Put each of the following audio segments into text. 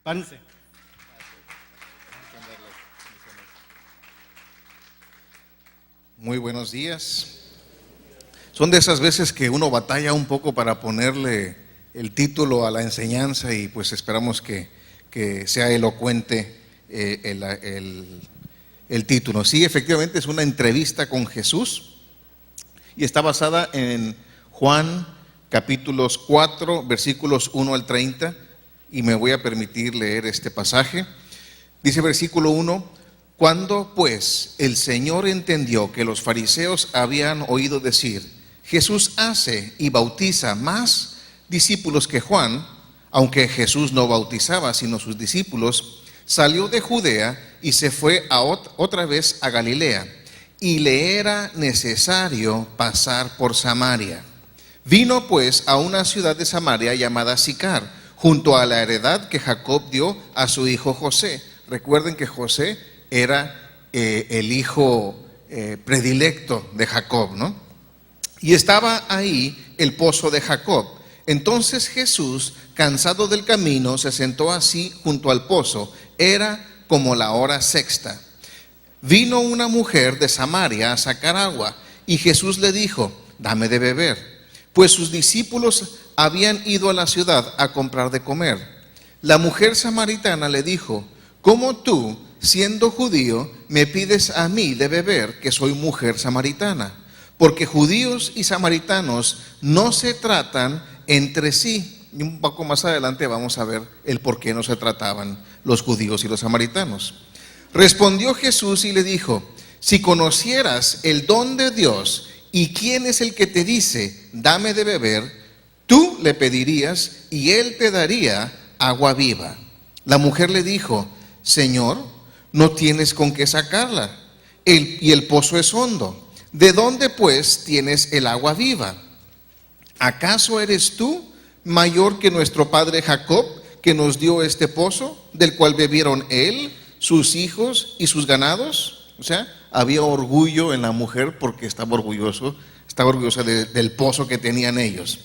Párese. Muy buenos días. Son de esas veces que uno batalla un poco para ponerle el título a la enseñanza y pues esperamos que sea elocuente el título. Sí, efectivamente es una entrevista con Jesús y está basada en Juan capítulos 4 versículos 1 al 30 y me voy a permitir leer este pasaje. Dice versículo 1: Cuando pues el Señor entendió que los fariseos habían oído decir: Jesús hace y bautiza más discípulos que Juan, aunque Jesús no bautizaba sino sus discípulos, salió de Judea y se fue otra vez a Galilea, y le era necesario pasar por Samaria. Vino pues a una ciudad de Samaria llamada Sicar, junto a la heredad que Jacob dio a su hijo José. Recuerden que José era el hijo predilecto de Jacob, ¿no? Y estaba ahí el pozo de Jacob. Entonces Jesús, cansado del camino, se sentó así junto al pozo. Era como la hora sexta. Vino una mujer de Samaria a sacar agua, y Jesús le dijo: dame de beber, pues sus discípulos habían ido a la ciudad a comprar de comer. La mujer samaritana le dijo: ¿cómo tú, siendo judío, me pides a mí de beber, que soy mujer samaritana? Porque judíos y samaritanos no se tratan entre sí. Y un poco más adelante vamos a ver el por qué no se trataban los judíos y los samaritanos. Respondió Jesús y le dijo: si conocieras el don de Dios y quién es el que te dice: dame de beber, tú le pedirías y él te daría agua viva. La mujer le dijo: Señor, no tienes con qué sacarla, y el pozo es hondo. ¿De dónde pues tienes el agua viva? ¿Acaso eres tú mayor que nuestro padre Jacob, que nos dio este pozo, del cual bebieron él, sus hijos y sus ganados? O sea, había orgullo en la mujer porque estaba orgullosa del pozo que tenían ellos.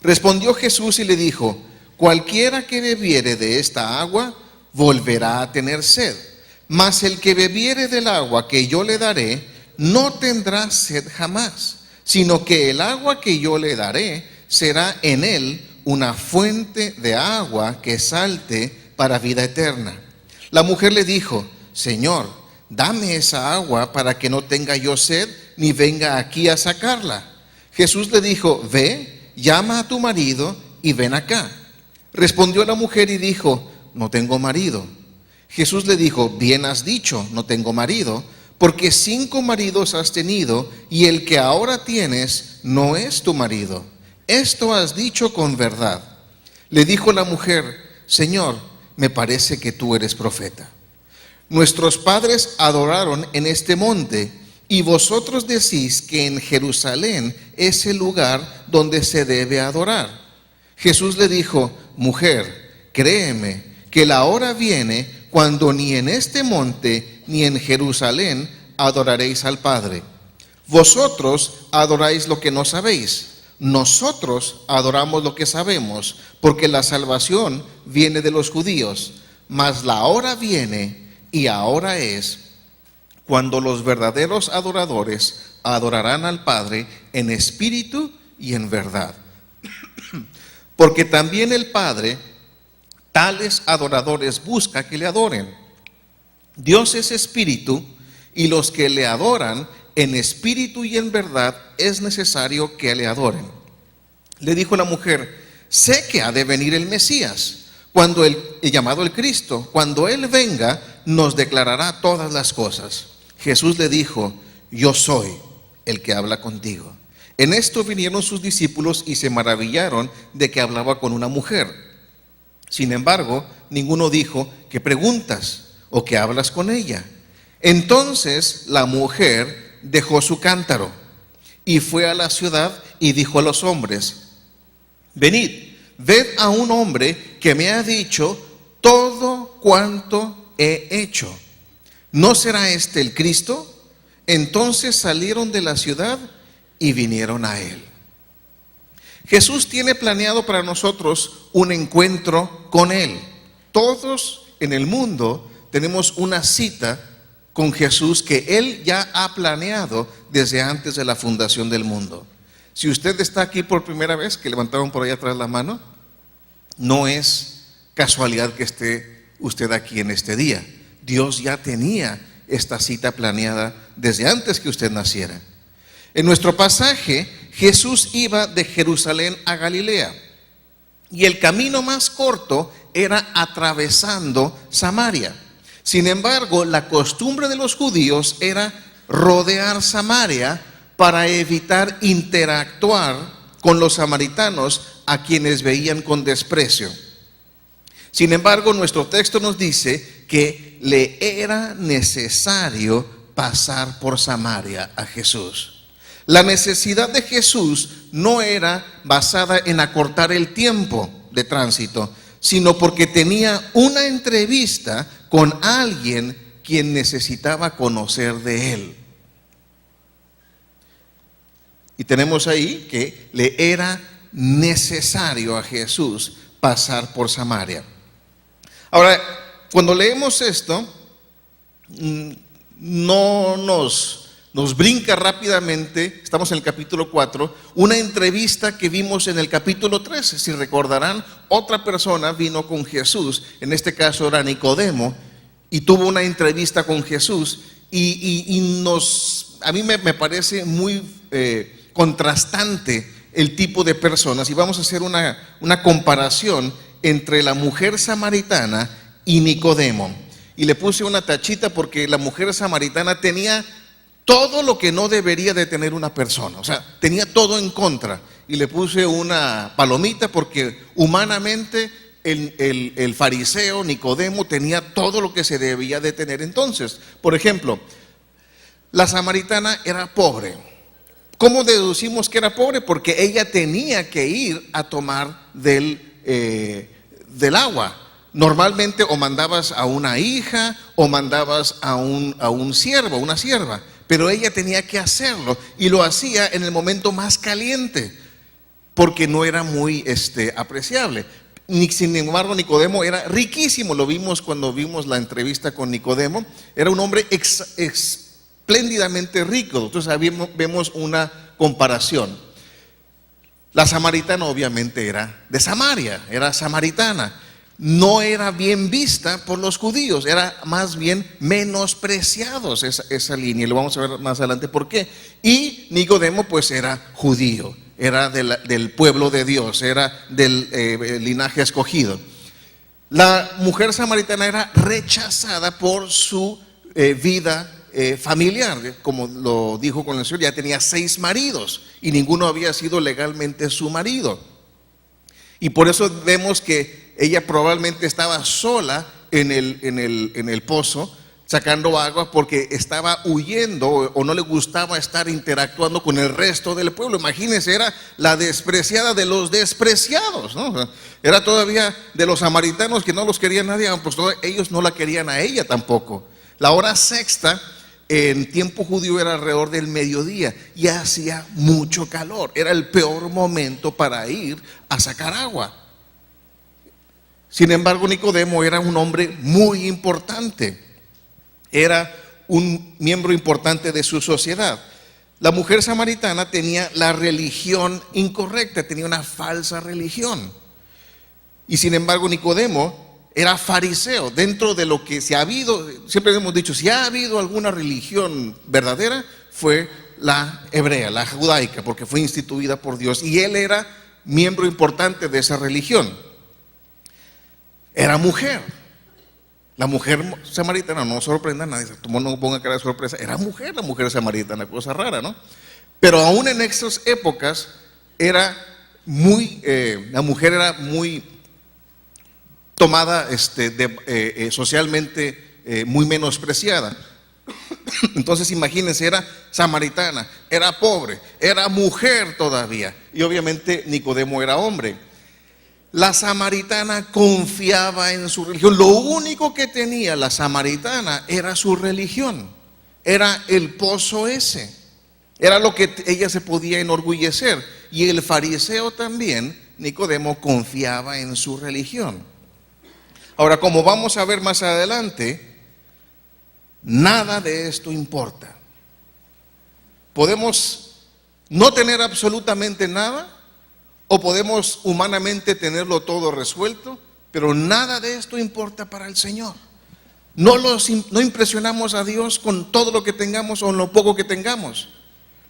Respondió Jesús y le dijo: cualquiera que bebiere de esta agua volverá a tener sed, mas el que bebiere del agua que yo le daré no tendrá sed jamás, sino que el agua que yo le daré será en él una fuente de agua que salte para vida eterna. La mujer le dijo: Señor, dame esa agua para que no tenga yo sed ni venga aquí a sacarla. Jesús le dijo: ve, llama a tu marido y ven acá. Respondió la mujer y dijo: no tengo marido. Jesús le dijo: bien has dicho, no tengo marido, porque 5 maridos has tenido, y el que ahora tienes no es tu marido. Esto has dicho con verdad. Le dijo la mujer: Señor, me parece que tú eres profeta. Nuestros padres adoraron en este monte, y vosotros decís que en Jerusalén es el lugar donde se debe adorar. Jesús le dijo: mujer, créeme que la hora viene cuando ni en este monte ni en Jerusalén adoraréis al Padre. Vosotros adoráis lo que no sabéis, nosotros adoramos lo que sabemos, porque la salvación viene de los judíos. Mas la hora viene, y ahora es, cuando los verdaderos adoradores adorarán al Padre en espíritu y en verdad. Porque también el Padre tales adoradores busca que le adoren. Dios es espíritu, y los que le adoran en espíritu y en verdad es necesario que le adoren. Le dijo la mujer: sé que ha de venir el Mesías, llamado el Cristo. Cuando él venga, nos declarará todas las cosas. Jesús le dijo: yo soy el que habla contigo. En esto vinieron sus discípulos y se maravillaron de que hablaba con una mujer. Sin embargo, ninguno dijo: ¿qué preguntas? ¿O qué hablas con ella? Entonces la mujer dejó su cántaro y fue a la ciudad y dijo a los hombres: venid, ved a un hombre que me ha dicho todo cuanto he hecho. ¿No será este el Cristo? Entonces salieron de la ciudad y vinieron a él. Jesús tiene planeado para nosotros un encuentro con él. Todos en el mundo tenemos una cita con Jesús que Él ya ha planeado desde antes de la fundación del mundo. Si usted está aquí por primera vez, que levantaron por allá atrás la mano, no es casualidad que esté usted aquí en este día. Dios ya tenía esta cita planeada desde antes que usted naciera. En nuestro pasaje, Jesús iba de Jerusalén a Galilea y el camino más corto era atravesando Samaria. Sin embargo, la costumbre de los judíos era rodear Samaria para evitar interactuar con los samaritanos a quienes veían con desprecio. Sin embargo, nuestro texto nos dice que le era necesario pasar por Samaria a Jesús. La necesidad de Jesús no era basada en acortar el tiempo de tránsito, sino porque tenía una entrevista con alguien quien necesitaba conocer de él. Y tenemos ahí que le era necesario a Jesús pasar por Samaria. Ahora, cuando leemos esto, no nos brinca rápidamente, estamos en el capítulo 4, una entrevista que vimos en el capítulo 3. Si recordarán, otra persona vino con Jesús, en este caso era Nicodemo, y tuvo una entrevista con Jesús, a mí me parece muy contrastante el tipo de personas, y vamos a hacer una comparación entre la mujer samaritana y Nicodemo. Y le puse una tachita porque la mujer samaritana tenía todo lo que no debería de tener una persona, o sea, tenía todo en contra. Y le puse una palomita porque humanamente el fariseo Nicodemo tenía todo lo que se debía de tener. Entonces, por ejemplo, la samaritana era pobre. ¿Cómo deducimos que era pobre? Porque ella tenía que ir a tomar del agua. Normalmente o mandabas a una hija o mandabas a un siervo, una sierva, pero ella tenía que hacerlo y lo hacía en el momento más caliente porque no era muy apreciable. Sin embargo, Nicodemo era riquísimo, lo vimos cuando vimos la entrevista con Nicodemo, era un hombre espléndidamente rico. Entonces vemos una comparación. La samaritana obviamente era de Samaria, era samaritana. No era bien vista por los judíos, era más bien menospreciados esa línea, y lo vamos a ver más adelante por qué. Y Nicodemo pues era judío, era del pueblo de Dios, era del linaje escogido. La mujer samaritana era rechazada por su vida familiar, como lo dijo con el Señor, ya tenía 6 maridos y ninguno había sido legalmente su marido. Y por eso vemos que ella probablemente estaba sola en el pozo sacando agua porque estaba huyendo o no le gustaba estar interactuando con el resto del pueblo. Imagínense, era la despreciada de los despreciados, ¿no? Era todavía de los samaritanos que no los quería nadie, pues ellos no la querían a ella tampoco. La hora sexta en tiempo judío era alrededor del mediodía y hacía mucho calor. Era el peor momento para ir a sacar agua. Sin embargo, Nicodemo era un hombre muy importante. Era un miembro importante de su sociedad. La mujer samaritana tenía la religión incorrecta, tenía una falsa religión. Y sin embargo, Nicodemo era fariseo. Dentro de lo que se ha habido, siempre hemos dicho, si ha habido alguna religión verdadera, fue la hebrea, la judaica, porque fue instituida por Dios. Y él era miembro importante de esa religión. Era mujer. La mujer samaritana, no sorprenda a nadie, no ponga cara de sorpresa, era mujer la mujer samaritana, cosa rara, ¿no? Pero aún en esas épocas era la mujer era muy tomada socialmente muy menospreciada. Entonces imagínense, era samaritana, era pobre, era mujer todavía, y obviamente Nicodemo era hombre. La samaritana confiaba en su religión. Lo único que tenía la samaritana era su religión, era el pozo ese, era lo que ella se podía enorgullecer. Y el fariseo también, Nicodemo, confiaba en su religión. Ahora, como vamos a ver más adelante, nada de esto importa. Podemos no tener absolutamente nada, o podemos humanamente tenerlo todo resuelto, pero nada de esto importa para el Señor. No impresionamos a Dios con todo lo que tengamos o lo poco que tengamos.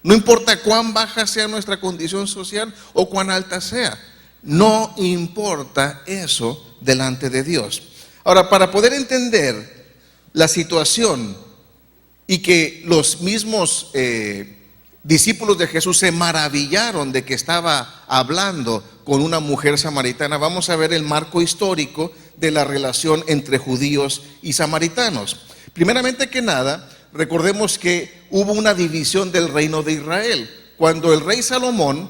No importa cuán baja sea nuestra condición social o cuán alta sea. No importa eso delante de Dios. Ahora, para poder entender la situación y que los mismos discípulos de Jesús se maravillaron de que estaba hablando con una mujer samaritana, vamos a ver el marco histórico de la relación entre judíos y samaritanos. Primeramente que nada, recordemos que hubo una división del reino de Israel. Cuando el rey Salomón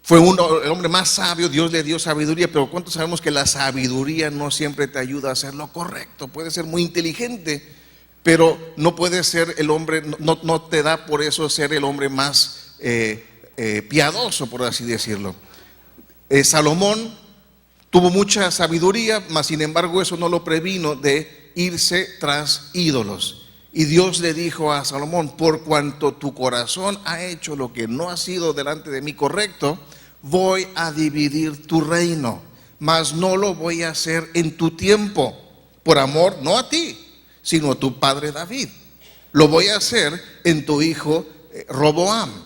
fue el hombre más sabio, Dios le dio sabiduría, pero ¿cuántos sabemos que la sabiduría no siempre te ayuda a hacer lo correcto? Puede ser muy inteligente, pero no puede ser el hombre, no te da por eso ser el hombre más piadoso, por así decirlo. Salomón tuvo mucha sabiduría, mas sin embargo eso no lo previno de irse tras ídolos. Y Dios le dijo a Salomón: por cuanto tu corazón ha hecho lo que no ha sido delante de mí correcto, voy a dividir tu reino, mas no lo voy a hacer en tu tiempo, por amor no a ti, sino a tu padre David. Lo voy a hacer en tu hijo Roboam.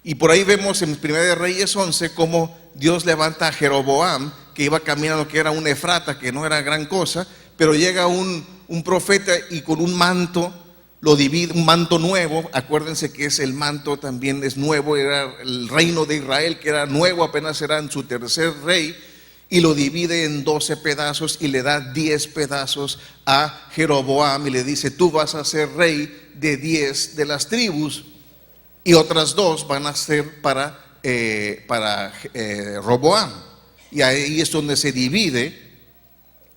Y por ahí vemos en 1 de Reyes 11 cómo Dios levanta a Jeroboam, que iba caminando, que era un efrata, que no era gran cosa, pero llega un profeta y con un manto lo divide, un manto nuevo. Acuérdense que el manto también es nuevo, era el reino de Israel, que era nuevo, apenas era en su tercer rey, y lo divide en 12 pedazos y le da 10 pedazos a Jeroboam y le dice: tú vas a ser rey de 10 de las tribus y otras 2 van a ser para Roboam. Y ahí es donde se divide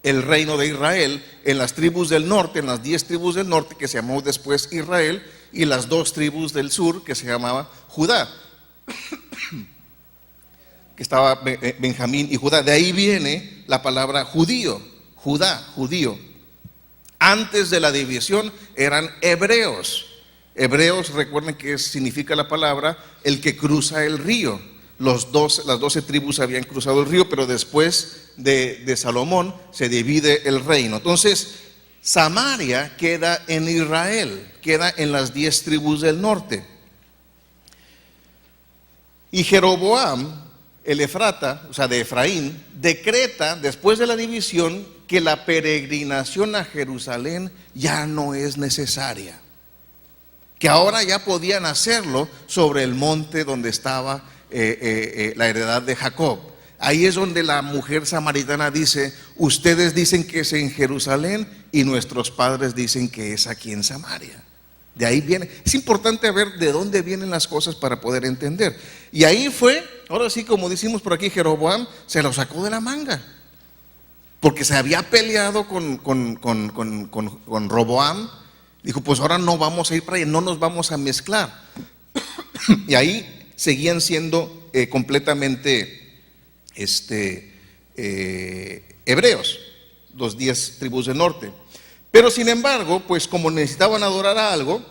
el reino de Israel en las tribus del norte, en las 10 tribus del norte, que se llamó después Israel, y las 2 tribus del sur, que se llamaba Judá, que estaba Benjamín y Judá. De ahí viene la palabra judío, Judá, judío. Antes de la división eran hebreos. Hebreos, recuerden que significa la palabra el que cruza el río. Las 12 tribus habían cruzado el río, pero después de Salomón se divide el reino. Entonces, Samaria queda en Israel, queda en las 10 tribus del norte. Y Jeroboam, el efrata, o sea, de Efraín, decreta después de la división que la peregrinación a Jerusalén ya no es necesaria, que ahora ya podían hacerlo sobre el monte donde estaba la heredad de Jacob. Ahí es donde la mujer samaritana dice: ustedes dicen que es en Jerusalén y nuestros padres dicen que es aquí en Samaria. De ahí viene. Es importante ver de dónde vienen las cosas para poder entender. Y ahí fue, ahora sí, como decimos por aquí, Jeroboam se lo sacó de la manga, porque se había peleado con Roboam. Dijo: pues ahora no vamos a ir para allá, no nos vamos a mezclar. Y ahí seguían siendo completamente hebreos, los 10 tribus del norte. Pero sin embargo, pues como necesitaban adorar a algo,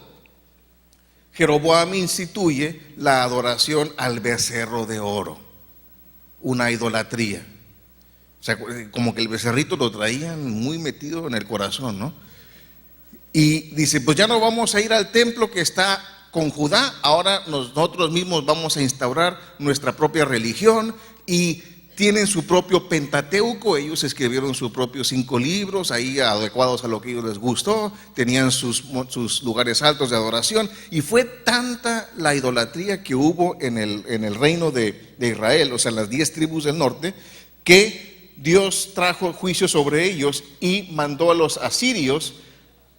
Jeroboam instituye la adoración al becerro de oro, una idolatría. O sea, como que el becerrito lo traían muy metido en el corazón, ¿no? Y dice: pues ya no vamos a ir al templo que está con Judá, ahora nosotros mismos vamos a instaurar nuestra propia religión. Y tienen su propio Pentateuco, ellos escribieron sus propios 5 libros, ahí adecuados a lo que a ellos les gustó, tenían sus lugares altos de adoración, y fue tanta la idolatría que hubo en el reino de Israel, o sea, en las 10 tribus del norte, que Dios trajo juicio sobre ellos y mandó a los asirios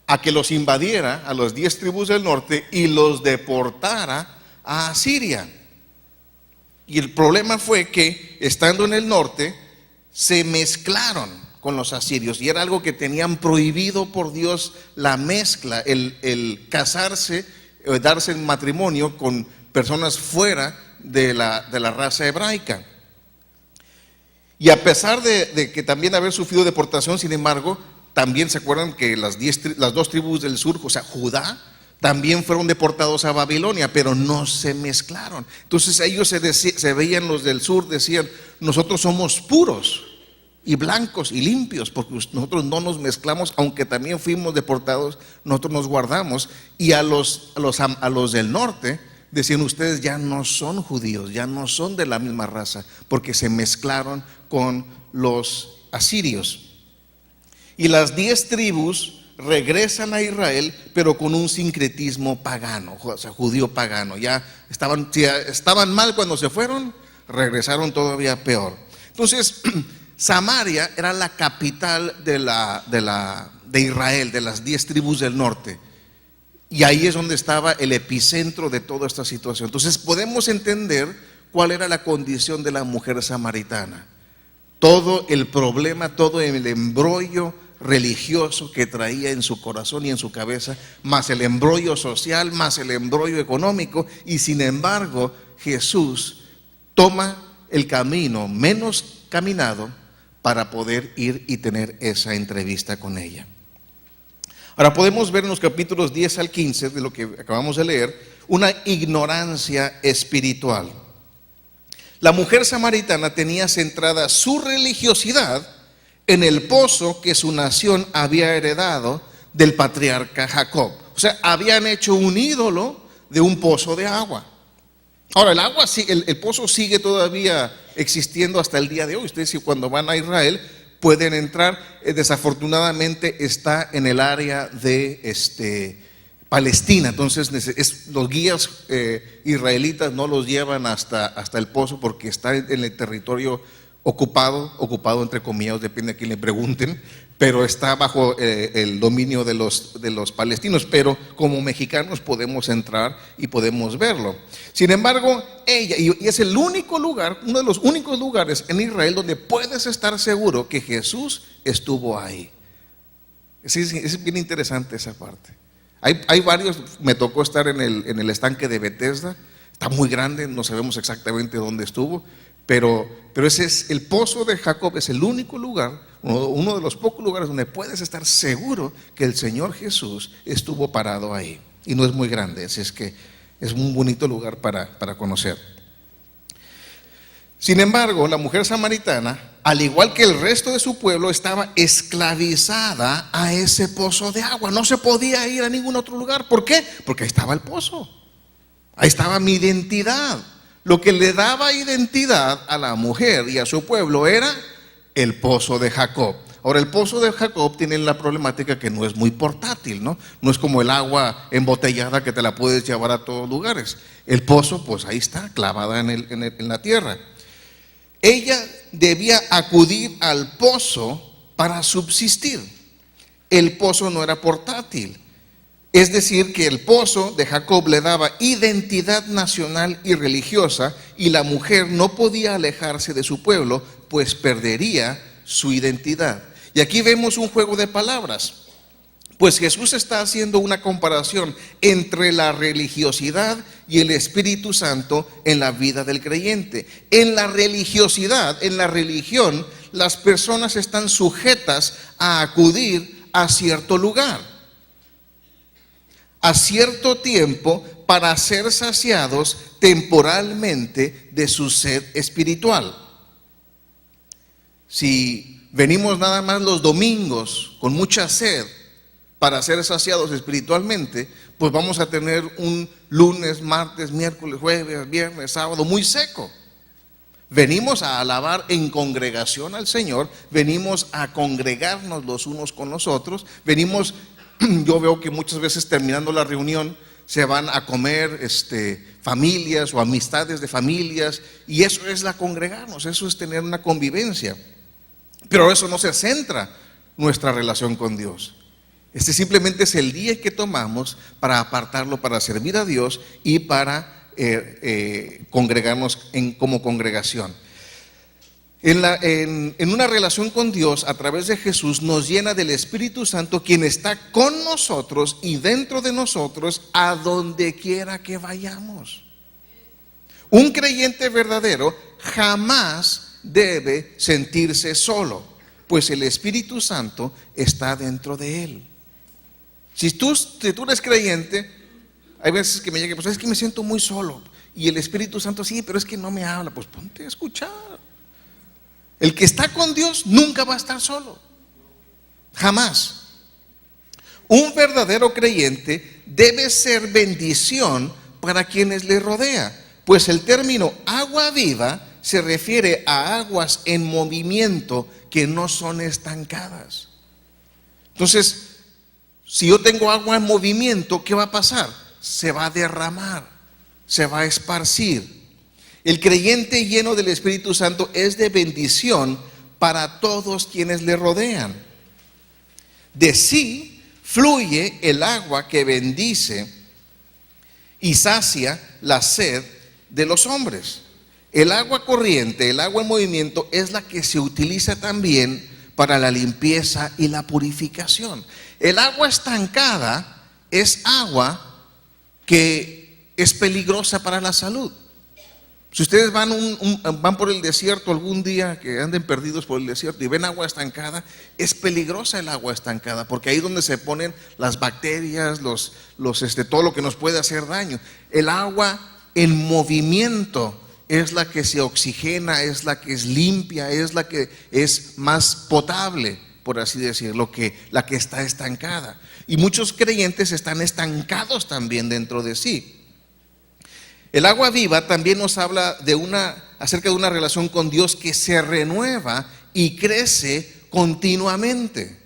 a que los invadiera, a las 10 tribus del norte, y los deportara a Asiria. Y el problema fue que, estando en el norte, se mezclaron con los asirios, y era algo que tenían prohibido por Dios, la mezcla, el casarse, darse en matrimonio con personas fuera de la raza hebraica. Y a pesar de que también haber sufrido deportación, sin embargo, también se acuerdan que las dos tribus del sur, o sea, Judá, también fueron deportados a Babilonia, pero no se mezclaron. Entonces ellos se veían, los del sur, decían, nosotros somos puros y blancos y limpios, porque nosotros no nos mezclamos, aunque también fuimos deportados, nosotros nos guardamos. Y a los del norte decían, ustedes ya no son judíos, ya no son de la misma raza, porque se mezclaron con los asirios. Y las 10 tribus regresan a Israel, pero con un sincretismo pagano, o sea, judío pagano. Ya estaban mal cuando se fueron, regresaron todavía peor. Entonces, Samaria era la capital de Israel, de las 10 tribus del norte. Y ahí es donde estaba el epicentro de toda esta situación. Entonces podemos entender cuál era la condición de la mujer samaritana. Todo el problema, todo el embrollo religioso que traía en su corazón y en su cabeza, más el embrollo social, más el embrollo económico. Y sin embargo, Jesús toma el camino menos caminado para poder ir y tener esa entrevista con ella. Ahora podemos ver en los capítulos 10 al 15 de lo que acabamos de leer, una ignorancia espiritual. La mujer samaritana tenía centrada su religiosidad en el pozo que su nación había heredado del patriarca Jacob. O sea, habían hecho un ídolo de un pozo de agua. Ahora, el pozo sigue todavía existiendo hasta el día de hoy. Ustedes, cuando van a Israel, pueden entrar. Desafortunadamente está en el área de Palestina. Entonces los guías israelitas no los llevan hasta el pozo, porque está en el territorio ocupado entre comillas, depende a quién le pregunten, pero está bajo el dominio de los palestinos. Pero como mexicanos podemos entrar y podemos verlo. Sin embargo, ella, y es el único lugar, uno de los únicos lugares en Israel donde puedes estar seguro que Jesús estuvo ahí. Es bien interesante esa parte. Hay varios. Me tocó estar en el estanque de Bethesda. Está muy grande, no sabemos exactamente dónde estuvo, pero ese es el pozo de Jacob. Es el único lugar, uno de los pocos lugares donde puedes estar seguro que el Señor Jesús estuvo parado ahí. Y no es muy grande, así es que es un bonito lugar para conocer. Sin embargo, la mujer samaritana, al igual que el resto de su pueblo, estaba esclavizada a ese pozo de agua. No se podía ir a ningún otro lugar. ¿Por qué? Porque ahí estaba el pozo. Ahí estaba mi identidad. Lo que le daba identidad a la mujer y a su pueblo era el pozo de Jacob. Ahora, el pozo de Jacob tiene la problemática que no es muy portátil, ¿no? No es como el agua embotellada que te la puedes llevar a todos lugares. El pozo, pues ahí está, clavada en la tierra. Ella debía acudir al pozo para subsistir. El pozo no era portátil. Es decir, que el pozo de Jacob le daba identidad nacional y religiosa, y la mujer no podía alejarse de su pueblo, pues perdería su identidad. Y aquí vemos un juego de palabras, pues Jesús está haciendo una comparación entre la religiosidad y el Espíritu Santo en la vida del creyente. En la religiosidad, en la religión, las personas están sujetas a acudir a cierto lugar, a cierto tiempo, para ser saciados temporalmente de su sed espiritual. Si venimos nada más los domingos con mucha sed para ser saciados espiritualmente, pues vamos a tener un lunes, martes, miércoles, jueves, viernes, sábado muy seco. Venimos a alabar en congregación al Señor, venimos a congregarnos los unos con los otros, yo veo que muchas veces terminando la reunión se van a comer familias o amistades de familias, y eso es la congregarnos, eso es tener una convivencia. Pero eso no se centra nuestra relación con Dios. Simplemente es el día que tomamos para apartarlo para servir a Dios y para congregarnos como congregación. En una relación con Dios a través de Jesús nos llena del Espíritu Santo, quien está con nosotros y dentro de nosotros a donde quiera que vayamos. Un creyente verdadero jamás debe sentirse solo, pues el Espíritu Santo está dentro de él. Si tú eres creyente, hay veces que me llega, pues es que me siento muy solo. Y el Espíritu Santo, sí, pero es que no me habla. Pues ponte a escuchar. El que está con Dios nunca va a estar solo. Jamás. Un verdadero creyente debe ser bendición para quienes le rodean, pues el término agua viva se refiere a aguas en movimiento que no son estancadas. Entonces, si yo tengo agua en movimiento, ¿qué va a pasar? Se va a derramar, se va a esparcir. El creyente lleno del Espíritu Santo es de bendición para todos quienes le rodean. De sí fluye el agua que bendice y sacia la sed de los hombres. El agua corriente, el agua en movimiento, es la que se utiliza también para la limpieza y la purificación. El agua estancada es agua que es peligrosa para la salud. Si ustedes van por el desierto algún día, que anden perdidos por el desierto y ven agua estancada, es peligrosa el agua estancada, porque ahí es donde se ponen las bacterias, todo lo que nos puede hacer daño. El agua en movimiento es la que se oxigena, es la que es limpia, es la que es más potable, por así decirlo, que la que está estancada. Y muchos creyentes están estancados también dentro de sí. El agua viva también nos habla acerca de una relación con Dios que se renueva y crece continuamente.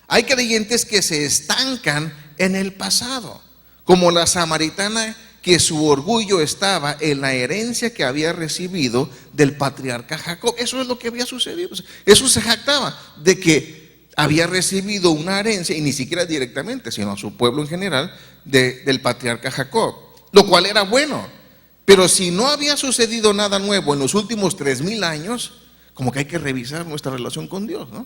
Hay creyentes que se estancan en el pasado, como la samaritana, que su orgullo estaba en la herencia que había recibido del patriarca Jacob. Eso es lo que había sucedido. Eso se jactaba de que había recibido una herencia, y ni siquiera directamente, sino a su pueblo en general, del patriarca Jacob, lo cual era bueno. Pero si no había sucedido nada nuevo en los últimos 3000 años, como que hay que revisar nuestra relación con Dios, ¿no?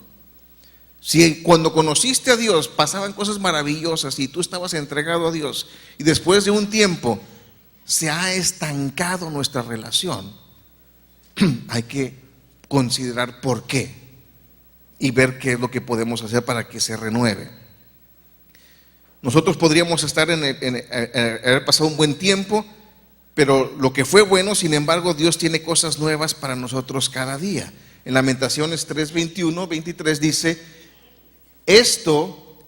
Si cuando conociste a Dios pasaban cosas maravillosas y tú estabas entregado a Dios, y después de un tiempo se ha estancado nuestra relación, hay que considerar por qué y ver qué es lo que podemos hacer para que se renueve. Nosotros podríamos estar haber pasado un buen tiempo, pero lo que fue bueno, sin embargo, Dios tiene cosas nuevas para nosotros cada día. En Lamentaciones 3:21, 23 dice: esto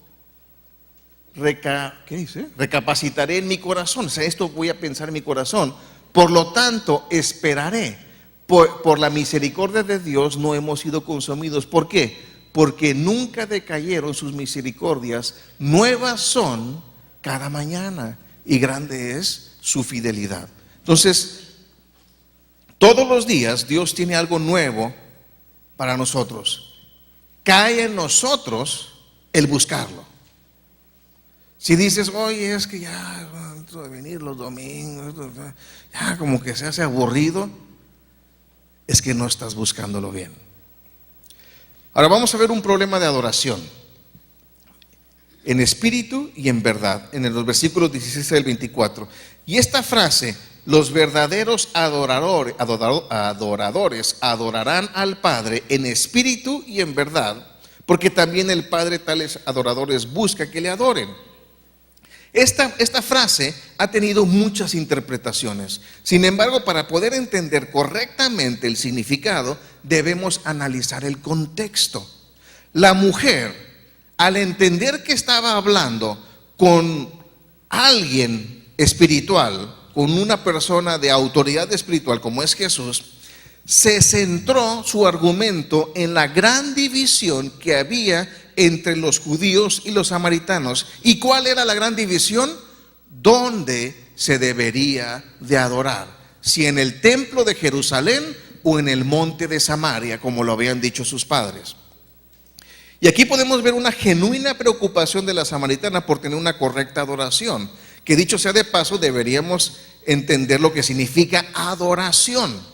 ¿qué dice? Recapacitaré en mi corazón. O sea, esto voy a pensar en mi corazón. Por lo tanto, esperaré. Por la misericordia de Dios no hemos sido consumidos. ¿Por qué? Porque nunca decayeron sus misericordias. Nuevas son cada mañana, y grande es su fidelidad. Entonces, todos los días Dios tiene algo nuevo para nosotros. Cae en nosotros el buscarlo. Si dices, oye, es que ya dentro de venir los domingos, ya como que se hace aburrido, es que no estás buscándolo bien. Ahora vamos a ver un problema de adoración, en espíritu y en verdad, en los versículos 16 al 24. Y esta frase, los verdaderos adoradores adorarán al Padre en espíritu y en verdad, porque también el Padre tales adoradores busca que le adoren. Esta frase ha tenido muchas interpretaciones. Sin embargo, para poder entender correctamente el significado, debemos analizar el contexto. La mujer, al entender que estaba hablando con alguien espiritual, con una persona de autoridad espiritual como es Jesús, se centró su argumento en la gran división que había entre los judíos y los samaritanos. ¿Y cuál era la gran división? ¿Dónde se debería de adorar? Si en el templo de Jerusalén o en el monte de Samaria, como lo habían dicho sus padres. Y aquí podemos ver una genuina preocupación de la samaritana por tener una correcta adoración, que dicho sea de paso, deberíamos entender lo que significa adoración.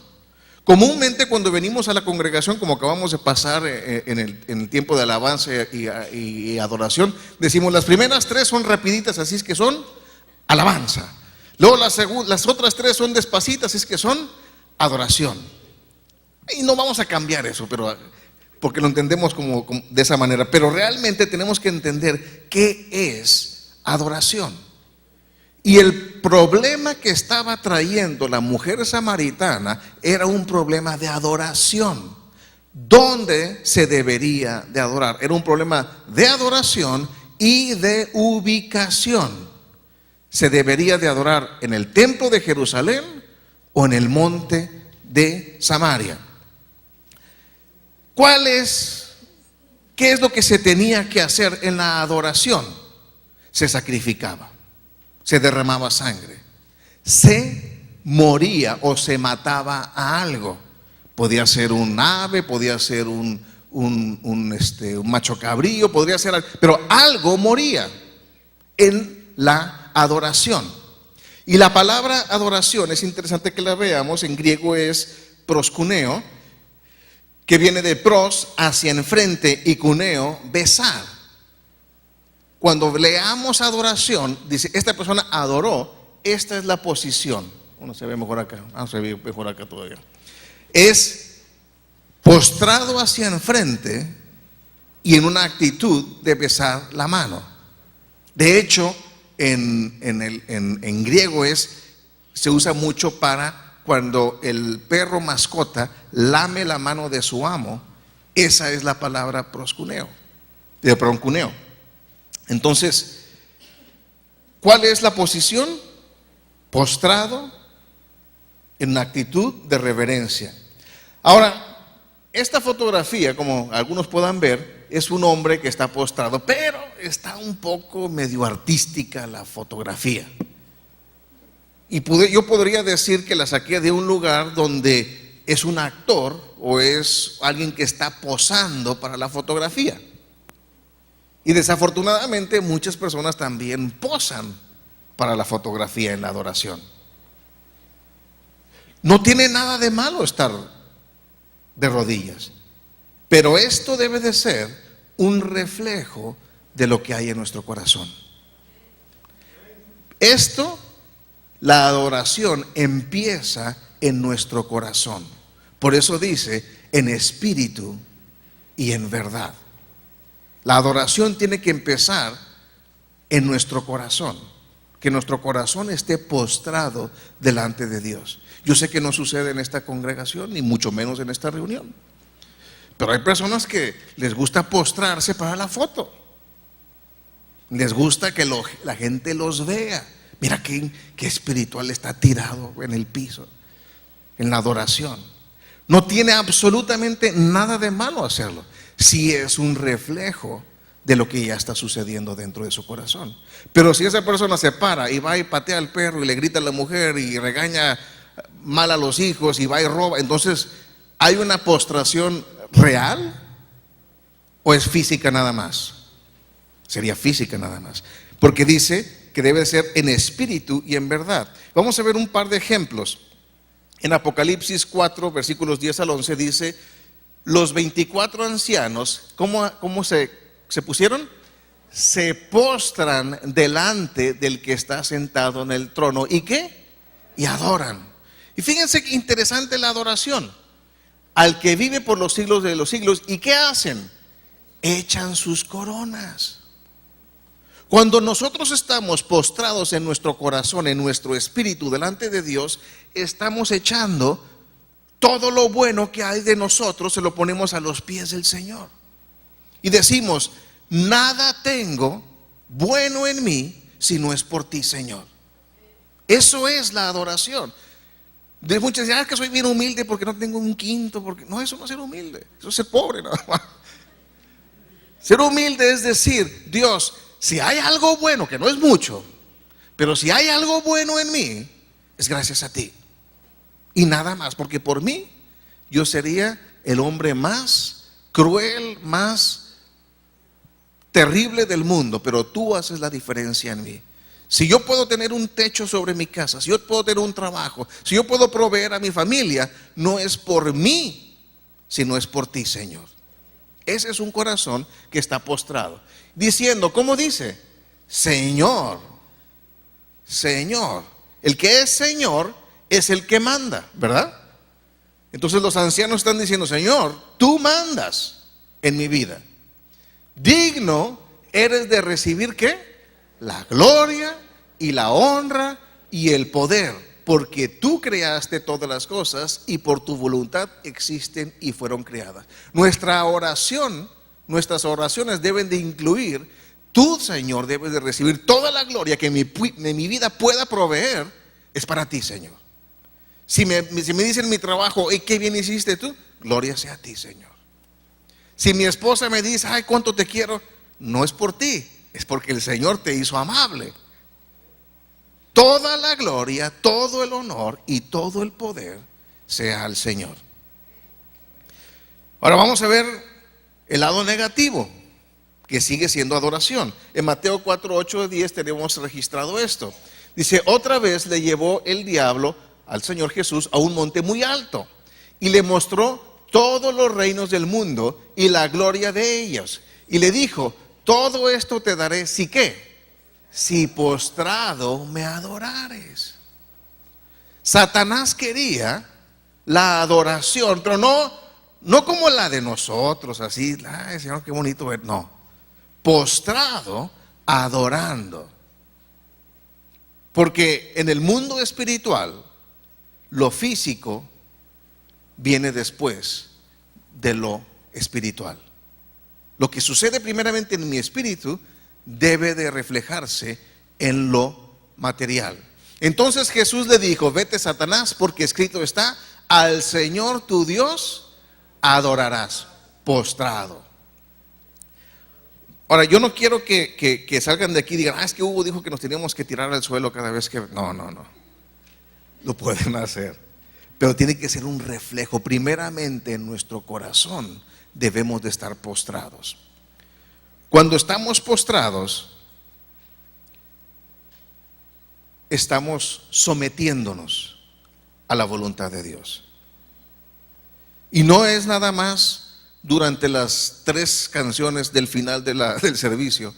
Comúnmente cuando venimos a la congregación, como acabamos de pasar en el tiempo de alabanza y adoración, decimos las primeras 3 son rapiditas, así es que son alabanza. Luego las otras 3 son despacitas, así es que son adoración. Y no vamos a cambiar eso, pero porque lo entendemos como de esa manera. Pero realmente tenemos que entender qué es adoración. Y el problema que estaba trayendo la mujer samaritana era un problema de adoración. ¿Dónde se debería de adorar? Era un problema de adoración y de ubicación. ¿Se debería de adorar en el templo de Jerusalén o en el monte de Samaria? ¿Qué es lo que se tenía que hacer en la adoración? Se sacrificaba, se derramaba sangre, se moría o se mataba a algo. Podía ser un ave, podía ser un macho cabrío, podría ser algo, pero algo moría en la adoración. Y la palabra adoración es interesante que la veamos. En griego es proskuneo, que viene de pros, hacia enfrente, y kuneo, besar. Cuando leamos adoración, dice, esta persona adoró, esta es la posición. Uno se ve mejor acá, se ve mejor acá todavía. Es postrado hacia enfrente y en una actitud de besar la mano. De hecho, en griego se usa mucho para cuando el perro mascota lame la mano de su amo. Esa es la palabra proskuneo, cuneo. Entonces, ¿cuál es la posición? Postrado en una actitud de reverencia. Ahora, esta fotografía, como algunos puedan ver, es un hombre que está postrado, pero está un poco medio artística la fotografía. Y yo podría decir que la saqué de un lugar donde es un actor o es alguien que está posando para la fotografía. Y desafortunadamente muchas personas también posan para la fotografía en la adoración. No tiene nada de malo estar de rodillas, pero esto debe de ser un reflejo de lo que hay en nuestro corazón. La adoración empieza en nuestro corazón. Por eso dice, en espíritu y en verdad. La adoración tiene que empezar en nuestro corazón. Que nuestro corazón esté postrado delante de Dios. Yo sé que no sucede en esta congregación, ni mucho menos en esta reunión. Pero hay personas que les gusta postrarse para la foto. Les gusta que la gente los vea. Mira qué espiritual está tirado en el piso, en la adoración. No tiene absolutamente nada de malo hacerlo, si es un reflejo de lo que ya está sucediendo dentro de su corazón. Pero si esa persona se para y va y patea al perro y le grita a la mujer y regaña mal a los hijos y va y roba, entonces ¿hay una postración real o es física nada más? Sería física nada más, porque dice que debe ser en espíritu y en verdad. Vamos a ver un par de ejemplos. En Apocalipsis 4, versículos 10 al 11 dice, los 24 ancianos, ¿cómo se pusieron? Se postran delante del que está sentado en el trono. ¿Y qué? Y adoran. Y fíjense qué interesante la adoración. Al que vive por los siglos de los siglos. ¿Y qué hacen? Echan sus coronas. Cuando nosotros estamos postrados en nuestro corazón, en nuestro espíritu delante de Dios, estamos echando todo lo bueno que hay de nosotros, se lo ponemos a los pies del Señor. Y decimos, nada tengo bueno en mí si no es por ti, Señor. Eso es la adoración. De muchas dicen, que soy bien humilde porque no tengo un quinto, porque no, eso no es ser humilde, eso es ser pobre nada más. Ser humilde es decir, Dios, si hay algo bueno, que no es mucho, pero si hay algo bueno en mí, es gracias a ti. Y nada más, porque por mí yo sería el hombre más cruel, más terrible del mundo, pero tú haces la diferencia en mí. Si yo puedo tener un techo sobre mi casa, si yo puedo tener un trabajo, si yo puedo proveer a mi familia, no es por mí, sino es por ti, Señor. Ese es un corazón que está postrado, diciendo, ¿cómo dice? Señor, Señor. El que es Señor es el que manda, ¿verdad? Entonces los ancianos están diciendo: Señor, tú mandas en mi vida. Digno eres de recibir ¿qué? La gloria y la honra y el poder, porque tú creaste todas las cosas y por tu voluntad existen y fueron creadas. Nuestra oración, nuestras oraciones deben de incluir: tú, Señor, debes de recibir toda la gloria que mi vida pueda proveer, es para ti, Señor. Si me dicen en mi trabajo: qué bien hiciste tú, gloria sea a ti, Señor. Si mi esposa me dice: ay, cuánto te quiero, no es por ti, es porque el Señor te hizo amable. Toda la gloria, todo el honor y todo el poder sea al Señor. Ahora vamos a ver el lado negativo, que sigue siendo adoración. En Mateo 4, 8, 10 tenemos registrado esto. Dice: otra vez le llevó el diablo al Señor Jesús a un monte muy alto y le mostró todos los reinos del mundo y la gloria de ellos. Y le dijo: todo esto te daré, ¿si qué? Si postrado me adorares. Satanás quería la adoración, pero no como la de nosotros, así: ay, Señor, qué bonito ver. No, postrado, adorando. Porque en el mundo espiritual, lo físico viene después de lo espiritual. Lo que sucede primeramente en mi espíritu debe de reflejarse en lo material. Entonces Jesús le dijo: vete, Satanás, porque escrito está: al Señor tu Dios adorarás postrado. Ahora, yo no quiero que salgan de aquí y digan: es que Hugo dijo que nos teníamos que tirar al suelo cada vez que... No. Lo pueden hacer, pero tiene que ser un reflejo. Primeramente en nuestro corazón debemos de estar postrados. Cuando estamos postrados, estamos sometiéndonos a la voluntad de Dios. Y no es nada más durante las 3 canciones del final del servicio,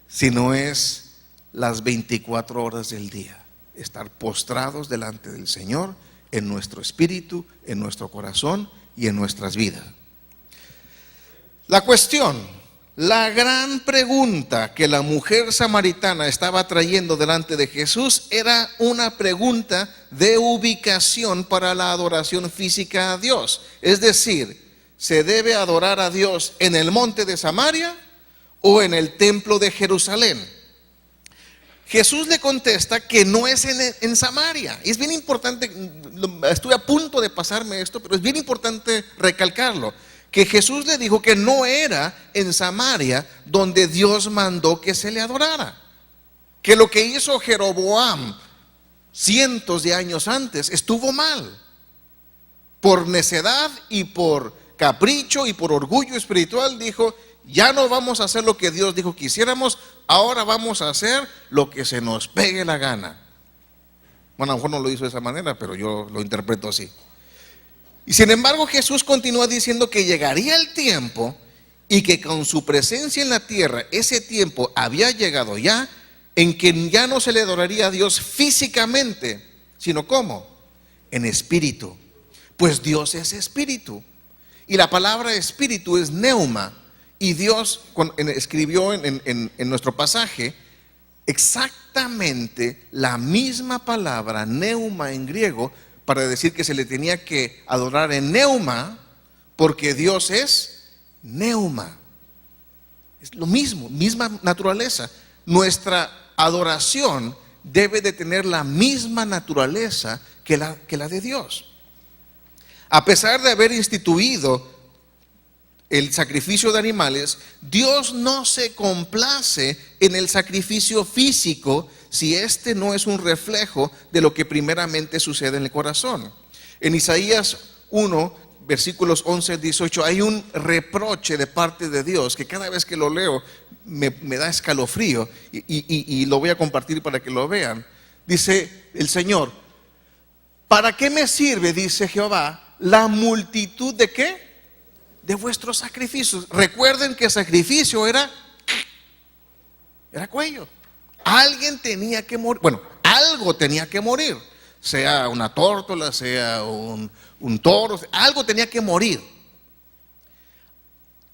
sino es las 24 horas del día. Estar postrados delante del Señor, en nuestro espíritu, en nuestro corazón y en nuestras vidas. La cuestión, la gran pregunta que la mujer samaritana estaba trayendo delante de Jesús era una pregunta de ubicación para la adoración física a Dios. Es decir, ¿se debe adorar a Dios en el monte de Samaria o en el templo de Jerusalén? Jesús le contesta que no es en Samaria. Y es bien importante, estuve a punto de pasarme esto, pero es bien importante recalcarlo, que Jesús le dijo que no era en Samaria donde Dios mandó que se le adorara. Que lo que hizo Jeroboam cientos de años antes estuvo mal. Por necedad y por capricho y por orgullo espiritual dijo: ya no vamos a hacer lo que Dios dijo que hiciéramos, ahora vamos a hacer lo que se nos pegue la gana. Bueno, a lo mejor no lo hizo de esa manera, pero yo lo interpreto así. Y sin embargo Jesús continúa diciendo que llegaría el tiempo y que con su presencia en la tierra, ese tiempo había llegado ya, en que ya no se le adoraría a Dios físicamente, sino ¿cómo? En espíritu. Pues Dios es espíritu. Y la palabra espíritu es neuma. Y Dios escribió en nuestro pasaje exactamente la misma palabra neuma en griego para decir que se le tenía que adorar en neuma, porque Dios es neuma. Es lo mismo, misma naturaleza. Nuestra adoración debe de tener la misma naturaleza que la de Dios. A pesar de haber instituido el sacrificio de animales, Dios no se complace en el sacrificio físico si este no es un reflejo de lo que primeramente sucede en el corazón. En Isaías 1, versículos 11 al 18, hay un reproche de parte de Dios que cada vez que lo leo me da escalofrío y lo voy a compartir para que lo vean. Dice el Señor: ¿para qué me sirve, dice Jehová, la multitud de qué? De vuestros sacrificios. Recuerden que sacrificio era cuello. Alguien tenía que morir. Bueno, algo tenía que morir. sea una tórtola, sea un toro, algo tenía que morir.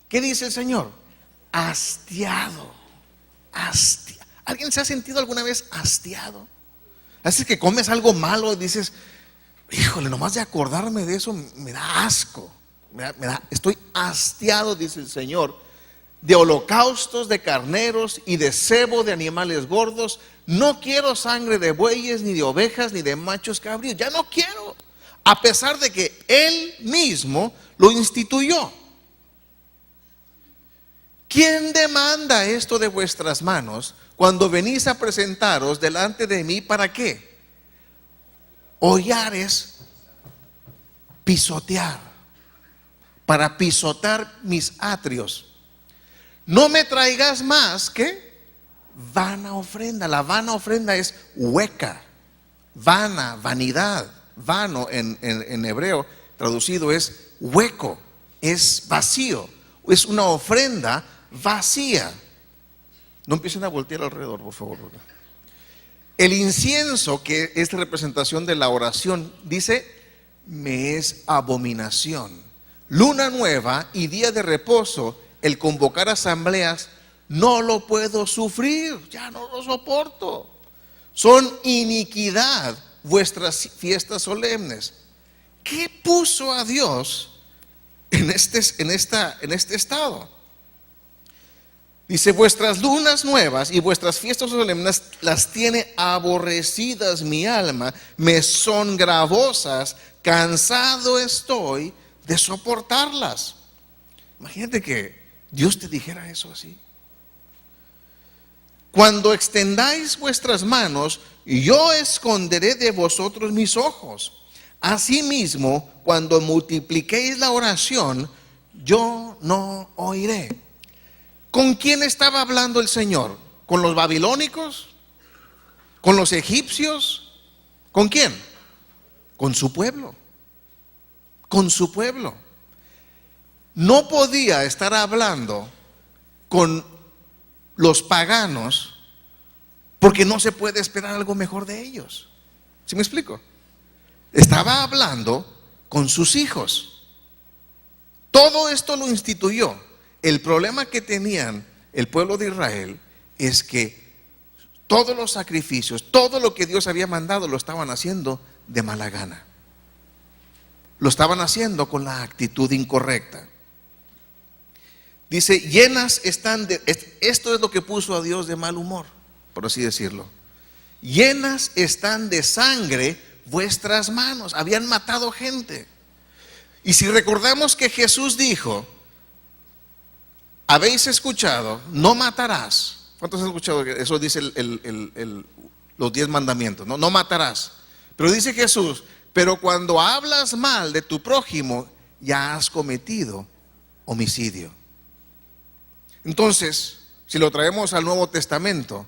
¿Qué dice el Señor? Hastiado. ¿Alguien se ha sentido alguna vez hastiado? Así que comes algo malo y dices, híjole, nomás de acordarme de eso me da asco, estoy hastiado, dice el Señor, de holocaustos de carneros y de cebo de animales gordos. No quiero sangre de bueyes, ni de ovejas, ni de machos cabríos. Ya no quiero, a pesar de que Él mismo lo instituyó. ¿Quién demanda esto de vuestras manos cuando venís a presentaros delante de mí? ¿Para qué? Hollares, pisotear, para pisotear mis atrios. No me traigas más que vana ofrenda. La vana ofrenda es hueca, vana, vanidad. Vano en hebreo traducido es hueco, es vacío, es una ofrenda vacía. No empiecen a voltear alrededor, por favor. El incienso, que es representación de la oración, dice, me es abominación. Luna nueva y día de reposo, el convocar asambleas, no lo puedo sufrir, ya no lo soporto. Son iniquidad vuestras fiestas solemnes. ¿Qué puso a Dios en este estado? Dice, vuestras lunas nuevas y vuestras fiestas solemnes las tiene aborrecidas mi alma, me son gravosas, cansado estoy de soportarlas. Imagínate que Dios te dijera eso así. Cuando extendáis vuestras manos, yo esconderé de vosotros mis ojos. Asimismo, cuando multipliquéis la oración, yo no oiré. ¿Con quién estaba hablando el Señor? ¿Con los babilónicos? ¿Con los egipcios? ¿Con quién? Con su pueblo. Con su pueblo. No podía estar hablando con los paganos porque no se puede esperar algo mejor de ellos. ¿Sí me explico? Estaba hablando con sus hijos. Todo esto lo instituyó. El problema que tenían el pueblo de Israel es que todos los sacrificios, todo lo que Dios había mandado, lo estaban haciendo de mala gana. Lo estaban haciendo con la actitud incorrecta. Dice, llenas están de, esto es lo que puso a Dios de mal humor, por así decirlo. Llenas están de sangre vuestras manos. Habían matado gente. Y si recordamos que Jesús dijo, habéis escuchado, no matarás. ¿Cuántos han escuchado? Eso dice los 10 mandamientos, ¿no? No matarás. Pero dice Jesús, pero cuando hablas mal de tu prójimo, ya has cometido homicidio. Entonces, si lo traemos al Nuevo Testamento,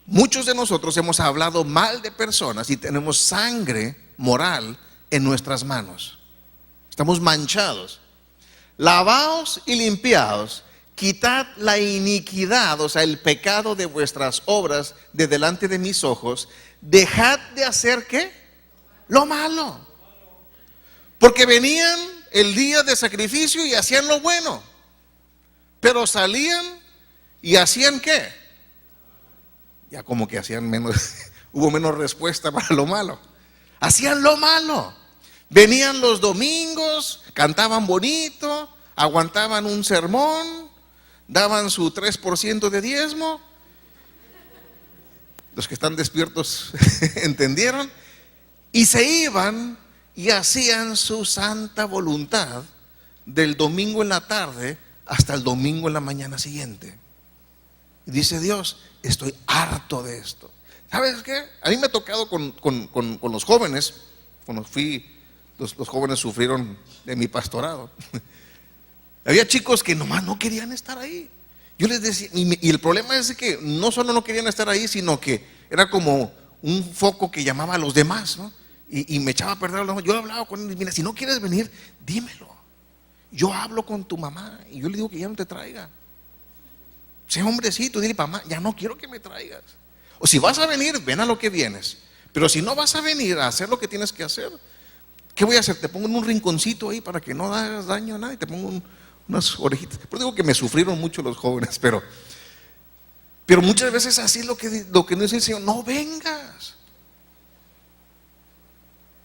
muchos de nosotros hemos hablado mal de personas y tenemos sangre moral en nuestras manos. Estamos manchados. Lavaos y limpiaos, quitad la iniquidad, o sea, el pecado de vuestras obras de delante de mis ojos. Dejad de hacer ¿qué? Lo malo. Porque venían el día de sacrificio y hacían lo bueno, pero salían y hacían ¿qué? Ya como que hacían menos, hubo menos respuesta para lo malo. Hacían lo malo. Venían los domingos, cantaban bonito, aguantaban un sermón, daban su 3% de diezmo. Los que están despiertos entendieron. Y se iban y hacían su santa voluntad del domingo en la tarde hasta el domingo en la mañana siguiente. Y dice Dios, estoy harto de esto. ¿Sabes qué? A mí me ha tocado con los jóvenes, cuando fui, los jóvenes sufrieron de mi pastorado. Había chicos que nomás no querían estar ahí. Yo les decía, y el problema es que no solo no querían estar ahí, sino que era como un foco que llamaba a los demás, ¿no? Y me echaba a perder. Yo hablaba con él, mira, si no quieres venir, dímelo. Yo hablo con tu mamá y yo le digo que ya no te traiga. Sé hombrecito, dile, mamá, ya no quiero que me traigas. O si vas a venir, ven a lo que vienes. Pero si no vas a venir a hacer lo que tienes que hacer, ¿qué voy a hacer? Te pongo en un rinconcito ahí para que no hagas daño a nadie, te pongo unas orejitas. Pero digo que me sufrieron mucho los jóvenes, pero muchas veces así es lo que nos dice el Señor: no vengas.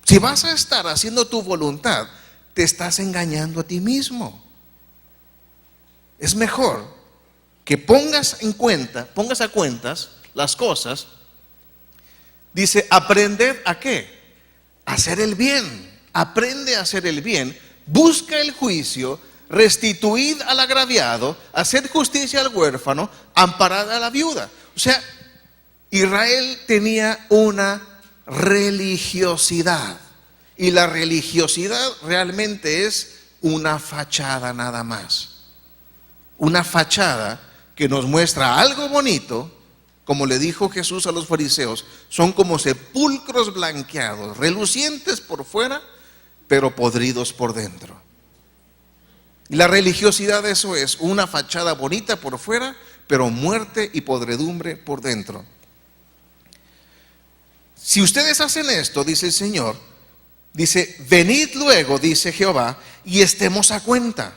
Si vas a estar haciendo tu voluntad, te estás engañando a ti mismo. Es mejor que pongas a cuentas las cosas. Dice: aprended ¿a qué? A hacer el bien. Aprende a hacer el bien, busca el juicio, restituid al agraviado, haced justicia al huérfano, amparad a la viuda. O sea, Israel tenía una religiosidad, y la religiosidad realmente es una fachada nada más. Una fachada que nos muestra algo bonito, como le dijo Jesús a los fariseos: son como sepulcros blanqueados, relucientes por fuera, pero podridos por dentro. Y la religiosidad, eso es, una fachada bonita por fuera, pero muerte y podredumbre por dentro. Si ustedes hacen esto, dice el Señor, dice: venid luego, dice Jehová, y estemos a cuenta.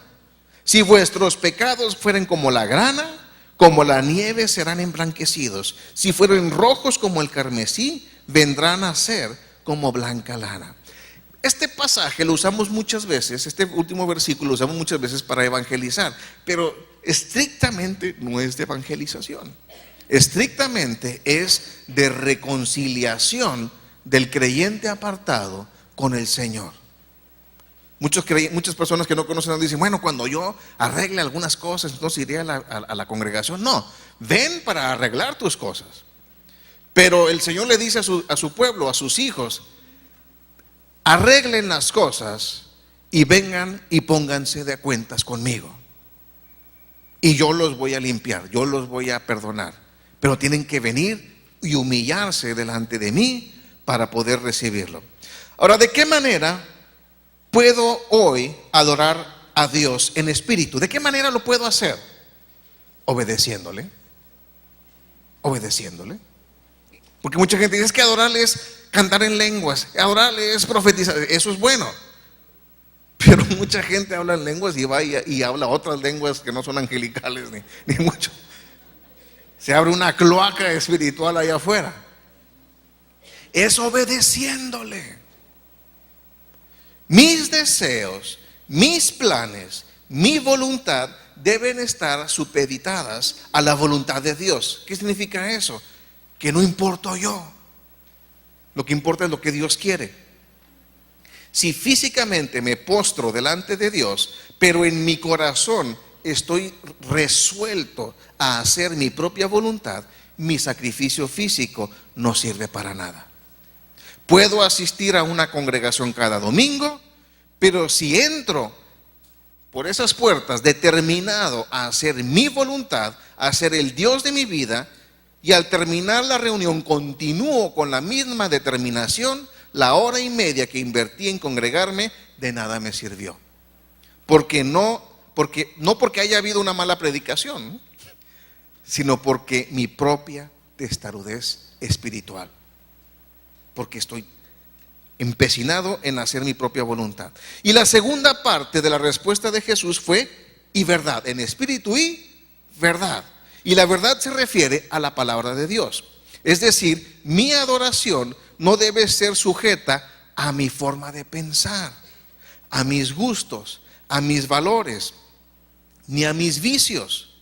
Si vuestros pecados fueren como la grana, como la nieve serán emblanquecidos. Si fueren rojos como el carmesí, vendrán a ser como blanca lana. Este pasaje lo usamos muchas veces, este último versículo lo usamos muchas veces para evangelizar, pero estrictamente no es de evangelización. Estrictamente es de reconciliación del creyente apartado con el Señor. Muchas personas que no conocen nos dicen: bueno, cuando yo arregle algunas cosas, entonces iré a la congregación. No, ven para arreglar tus cosas. Pero el Señor le dice a su pueblo, a sus hijos: arreglen las cosas y vengan y pónganse de cuentas conmigo. Y yo los voy a limpiar, yo los voy a perdonar. Pero tienen que venir y humillarse delante de mí para poder recibirlo. Ahora, ¿de qué manera puedo hoy adorar a Dios en espíritu? ¿De qué manera lo puedo hacer? Obedeciéndole. Obedeciéndole. Porque mucha gente dice: es que adorarle es cantar en lenguas, adorarle es profetizar. Eso es bueno, pero mucha gente habla en lenguas y va y habla otras lenguas que no son angelicales ni mucho. Se abre una cloaca espiritual allá afuera. Es obedeciéndole. Mis deseos, mis planes, mi voluntad deben estar supeditadas a la voluntad de Dios. ¿Qué significa eso? Que no importo yo, lo que importa es lo que Dios quiere. Si físicamente me postro delante de Dios, pero en mi corazón estoy resuelto a hacer mi propia voluntad, mi sacrificio físico no sirve para nada. Puedo asistir a una congregación cada domingo, pero si entro por esas puertas determinado a hacer mi voluntad, a ser el Dios de mi vida, y al terminar la reunión continúo con la misma determinación, la hora y media que invertí en congregarme de nada me sirvió. No porque haya habido una mala predicación, sino porque mi propia testarudez espiritual. Porque estoy empecinado en hacer mi propia voluntad. Y la segunda parte de la respuesta de Jesús fue: y verdad, en espíritu y verdad. Y la verdad se refiere a la palabra de Dios. Es decir, mi adoración no debe ser sujeta a mi forma de pensar, a mis gustos, a mis valores, ni a mis vicios.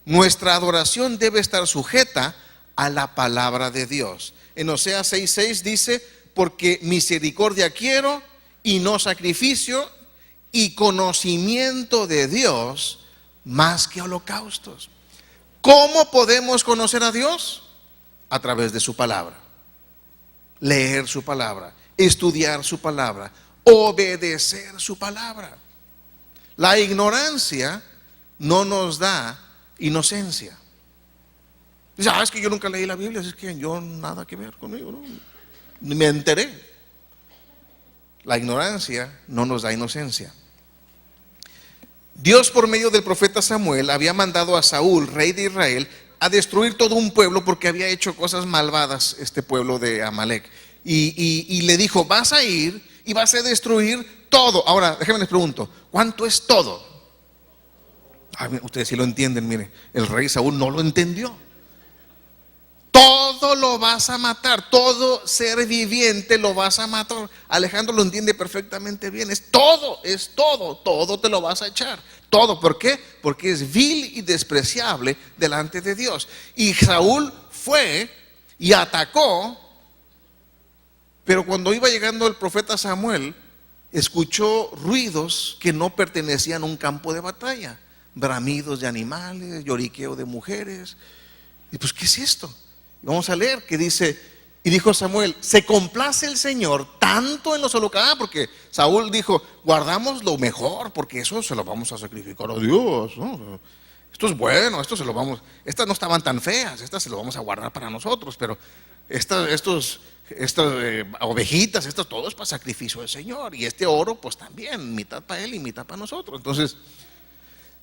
Nuestra adoración debe estar sujeta a la palabra de Dios. En Oseas 6:6 dice: porque misericordia quiero y no sacrificio, y conocimiento de Dios más que holocaustos. ¿Cómo podemos conocer a Dios? A través de su palabra. Leer su palabra, estudiar su palabra, obedecer su palabra. La ignorancia no nos da inocencia. Dice: es que yo nunca leí la Biblia, es que yo nada que ver conmigo, ¿no? Ni me enteré. La ignorancia no nos da inocencia. Dios, por medio del profeta Samuel, había mandado a Saúl, rey de Israel, a destruir todo un pueblo porque había hecho cosas malvadas este pueblo de Amalek. Y le dijo, vas a ir y vas a destruir todo. Ahora, déjenme les pregunto, ¿cuánto es todo? Ustedes sí lo entienden, mire, el rey Saúl no lo entendió. Todo lo vas a matar, todo ser viviente lo vas a matar. Alejandro lo entiende perfectamente bien. Es todo te lo vas a echar. Todo, ¿por qué? Porque es vil y despreciable delante de Dios. Y Saúl fue y atacó, pero cuando iba llegando el profeta Samuel, escuchó ruidos que no pertenecían a un campo de batalla. Bramidos de animales, lloriqueo de mujeres. Y pues, ¿qué es esto? Vamos a leer que dice, y dijo Samuel, se complace el Señor tanto en los holocaustos, porque Saúl dijo, guardamos lo mejor, porque eso se lo vamos a sacrificar a Dios, ¿no? Esto es bueno, esto se lo vamos, estas no estaban tan feas, estas se lo vamos a guardar para nosotros, pero estas ovejitas, esto todo es para sacrificio del Señor, y este oro pues también, mitad para él y mitad para nosotros. Entonces,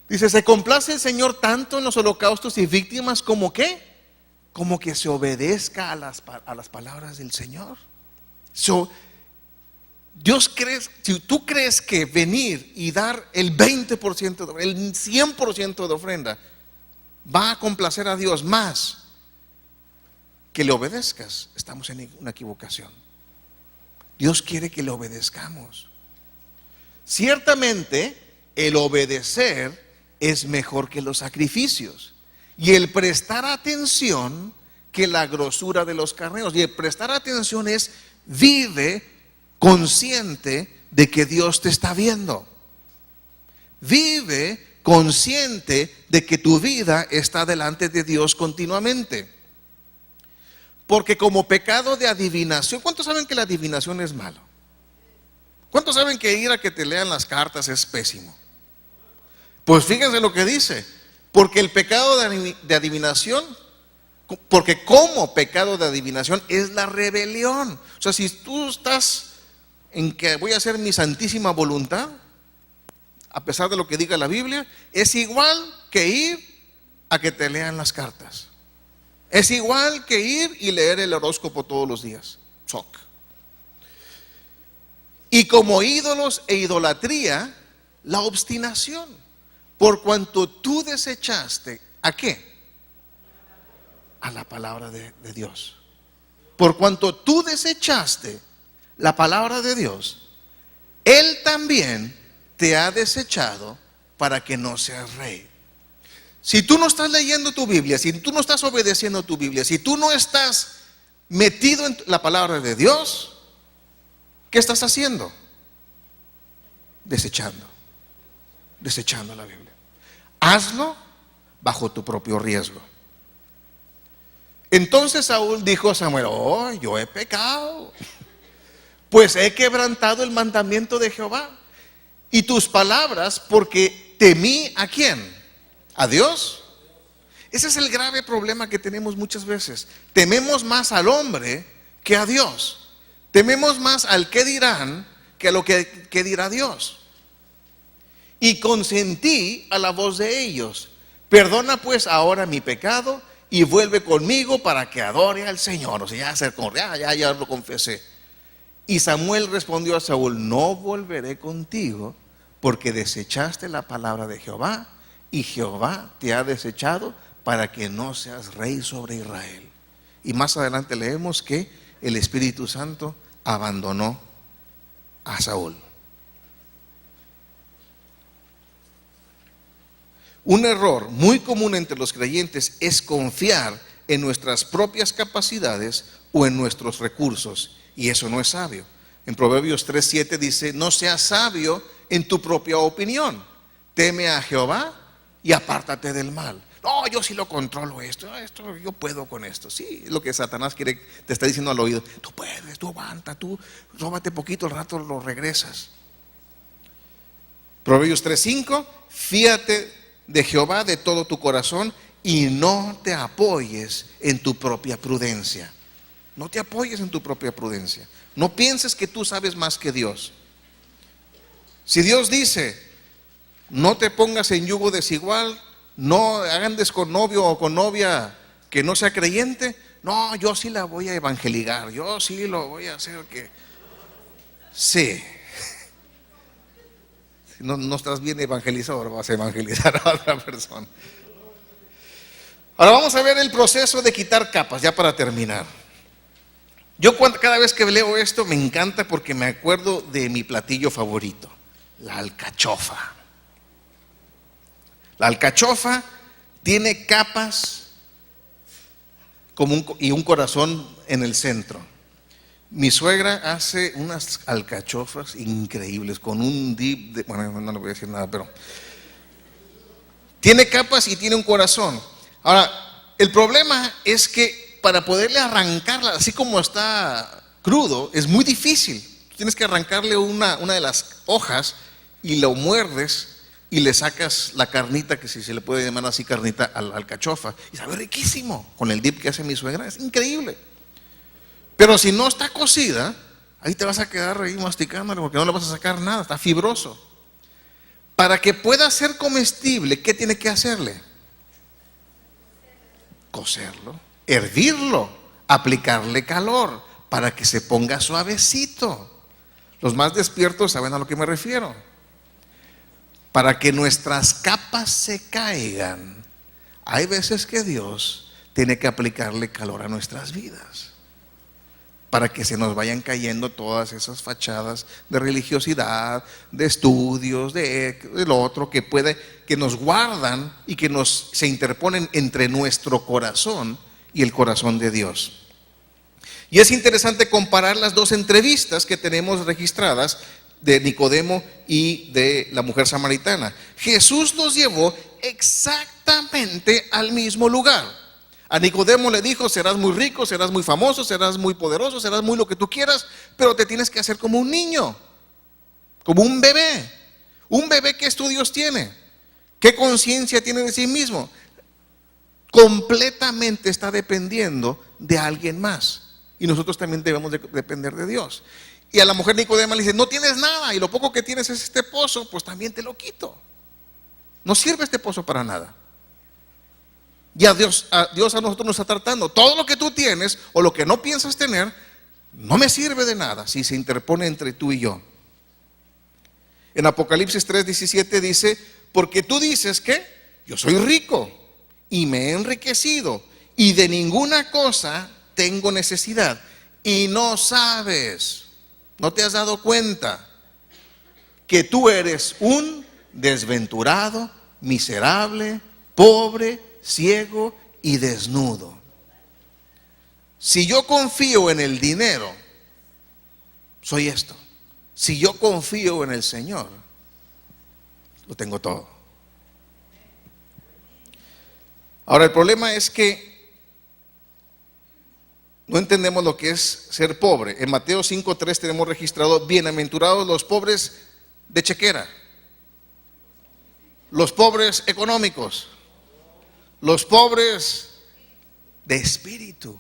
dice, se complace el Señor tanto en los holocaustos y víctimas como ¿qué? Como que se obedezca a las palabras del Señor. Dios cree, si tú crees que venir y dar el 20%, el 100% de ofrenda va a complacer a Dios más que le obedezcas, estamos en una equivocación. Dios quiere que le obedezcamos. Ciertamente el obedecer es mejor que los sacrificios, y el prestar atención que la grosura de los carneros. Y el prestar atención es vive consciente de que Dios te está viendo. Vive consciente de que tu vida está delante de Dios continuamente. Porque como pecado de adivinación, ¿cuántos saben que la adivinación es malo? ¿Cuántos saben que ir a que te lean las cartas es pésimo? Pues fíjense lo que dice. Porque el pecado de adivinación, porque como pecado de adivinación es la rebelión. O sea, si tú estás en que voy a hacer mi santísima voluntad, a pesar de lo que diga la Biblia, es igual que ir a que te lean las cartas. Es igual que ir y leer el horóscopo todos los días. Choc. Y como ídolos e idolatría, la obstinación. Por cuanto tú desechaste, ¿a qué? A la palabra de Dios. Por cuanto tú desechaste la palabra de Dios, Él también te ha desechado para que no seas rey. Si tú no estás leyendo tu Biblia, si tú no estás obedeciendo tu Biblia, si tú no estás metido en la palabra de Dios, ¿qué estás haciendo? Desechando la Biblia. Hazlo bajo tu propio riesgo. Entonces Saúl dijo a Samuel, oh, yo he pecado, pues he quebrantado el mandamiento de Jehová y tus palabras, porque temí ¿a quién? ¿A Dios? Ese es el grave problema que tenemos muchas veces. Tememos más al hombre que a Dios. Tememos más al qué dirán que a lo que dirá Dios. Y consentí a la voz de ellos. Perdona pues ahora mi pecado y vuelve conmigo para que adore al Señor. O sea, ya lo confesé. Y Samuel respondió a Saúl, no volveré contigo porque desechaste la palabra de Jehová y Jehová te ha desechado para que no seas rey sobre Israel. Y más adelante leemos que el Espíritu Santo abandonó a Saúl. Un error muy común entre los creyentes es confiar en nuestras propias capacidades o en nuestros recursos, y eso no es sabio. En Proverbios 3:7 dice, no seas sabio en tu propia opinión, teme a Jehová y apártate del mal. No, yo sí lo controlo esto yo puedo con esto. Sí, es lo que Satanás te está diciendo al oído. Tú puedes, tú aguanta, tú róbate poquito, al rato lo regresas. Proverbios 3:5, fíate de Jehová de todo tu corazón y no te apoyes en tu propia prudencia. No te apoyes en tu propia prudencia. No pienses que tú sabes más que Dios. Si Dios dice, no te pongas en yugo desigual No andes con novio o con novia que no sea creyente. No, yo sí la voy a evangelizar, yo sí lo voy a hacer que... Sí. Si no estás bien evangelizado, ahora vas a evangelizar a otra persona. Ahora vamos a ver el proceso de quitar capas, ya para terminar. Cada vez que leo esto me encanta porque me acuerdo de mi platillo favorito, la alcachofa. La alcachofa tiene capas y un corazón en el centro. Mi suegra hace unas alcachofas increíbles con un dip bueno, no le voy a decir nada, pero tiene capas y tiene un corazón. Ahora, el problema es que para poderle arrancarla, así como está crudo, es muy difícil. Tienes que arrancarle una de las hojas y lo muerdes y le sacas la carnita, que si se le puede llamar así carnita, a la alcachofa, y sabe riquísimo con el dip que hace mi suegra, es increíble. Pero si no está cocida, ahí te vas a quedar ahí masticándole porque no le vas a sacar nada, está fibroso. Para que pueda ser comestible, ¿qué tiene que hacerle? Cocerlo, hervirlo, aplicarle calor para que se ponga suavecito. Los más despiertos saben a lo que me refiero. Para que nuestras capas se caigan, hay veces que Dios tiene que aplicarle calor a nuestras vidas, para que se nos vayan cayendo todas esas fachadas de religiosidad, de estudios, de lo otro que nos guardan y que se interponen entre nuestro corazón y el corazón de Dios. Y es interesante comparar las dos entrevistas que tenemos registradas de Nicodemo y de la mujer samaritana. Jesús los llevó exactamente al mismo lugar. A Nicodemo le dijo: serás muy rico, serás muy famoso, serás muy poderoso, serás muy lo que tú quieras, pero te tienes que hacer como un niño, como un bebé. Un bebé, ¿qué estudios tiene? ¿Qué conciencia tiene de sí mismo? Completamente está dependiendo de alguien más. Y nosotros también debemos de depender de Dios. Y a la mujer Nicodema le dice: no tienes nada y lo poco que tienes es este pozo, pues también te lo quito. No sirve este pozo para nada. Y Dios a nosotros nos está tratando. Todo lo que tú tienes o lo que no piensas tener no me sirve de nada si se interpone entre tú y yo. En Apocalipsis 3:17 dice: porque tú dices que yo soy rico y me he enriquecido y de ninguna cosa tengo necesidad, y no sabes, no te has dado cuenta que tú eres un desventurado, miserable, pobre, ciego y desnudo. Si yo confío en el dinero, soy esto. Si yo confío en el Señor, lo tengo todo. Ahora, el problema es que no entendemos lo que es ser pobre. En Mateo 5:3 tenemos registrado: bienaventurados los pobres de chequera, los pobres económicos, los pobres de espíritu,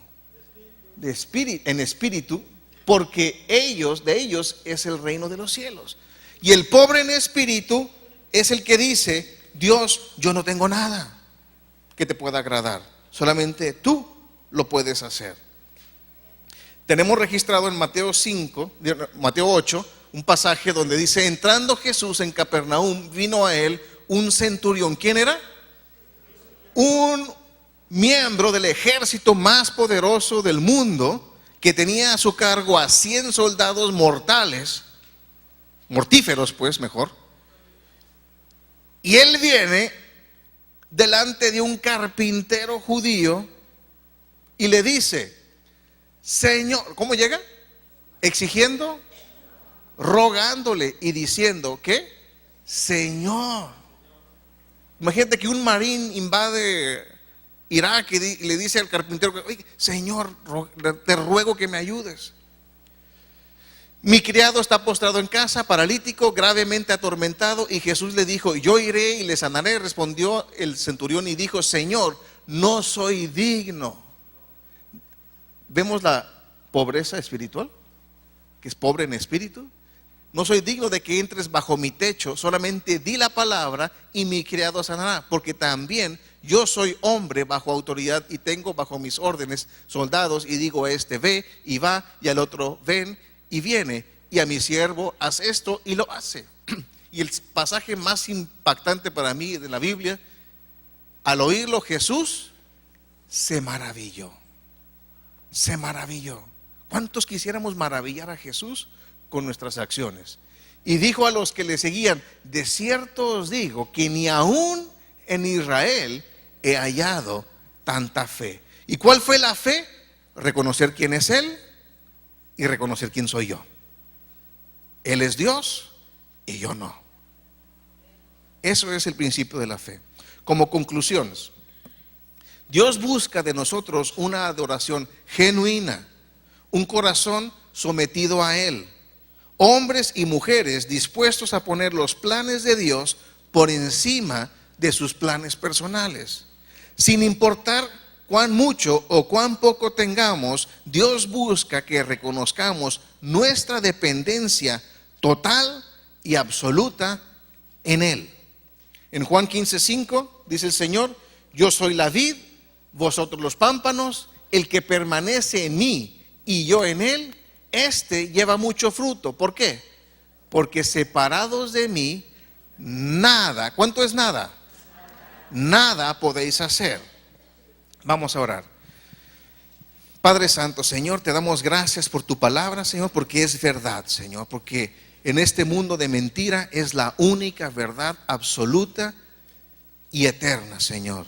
en espíritu, porque de ellos es el reino de los cielos. Y el pobre en espíritu es el que dice: Dios, yo no tengo nada que te pueda agradar, solamente tú lo puedes hacer. Tenemos registrado en Mateo 8, un pasaje donde dice: entrando Jesús en Capernaum, vino a él un centurión. ¿Quién era? Un miembro del ejército más poderoso del mundo, que tenía a su cargo a 100 soldados mortíferos pues mejor. Y él viene delante de un carpintero judío y le dice: Señor, ¿cómo llega? Exigiendo, rogándole y diciendo: ¿qué? Señor. Imagínate que un marín invade Irak y le dice al carpintero: oye, Señor, te ruego que me ayudes. Mi criado está postrado en casa, paralítico, gravemente atormentado. Y Jesús le dijo: yo iré y le sanaré. Respondió el centurión y dijo: Señor, no soy digno. ¿Vemos la pobreza espiritual? Que es pobre en espíritu. no soy digno de que entres bajo mi techo, solamente di la palabra y mi criado sanará, porque también yo soy hombre bajo autoridad y tengo bajo mis órdenes soldados, y digo a este ve y va, y al otro ven y viene, y a mi siervo haz esto y lo hace. Y el pasaje más impactante para mí de la Biblia, al oírlo Jesús se maravilló. Se maravilló. ¿Cuántos quisiéramos maravillar a Jesús con nuestras acciones? Y dijo a los que le seguían: de cierto os digo que ni aún en Israel he hallado tanta fe. ¿Y cuál fue la fe? Reconocer quién es Él y reconocer quién soy yo. Él es Dios y yo no. Eso es el principio de la fe. Como conclusiones, Dios busca de nosotros una adoración genuina, un corazón sometido a Él, hombres y mujeres dispuestos a poner los planes de Dios por encima de sus planes personales. Sin importar cuán mucho o cuán poco tengamos, Dios busca que reconozcamos nuestra dependencia total y absoluta en Él. En Juan 15:5 dice el Señor: yo soy la vid, vosotros los pámpanos, el que permanece en mí y yo en él, este lleva mucho fruto. ¿Por qué? Porque separados de mí, nada, ¿cuánto es nada? Nada podéis hacer. Vamos a orar. Padre Santo, Señor, te damos gracias por tu palabra, Señor, porque es verdad, Señor, porque en este mundo de mentira es la única verdad absoluta y eterna, Señor.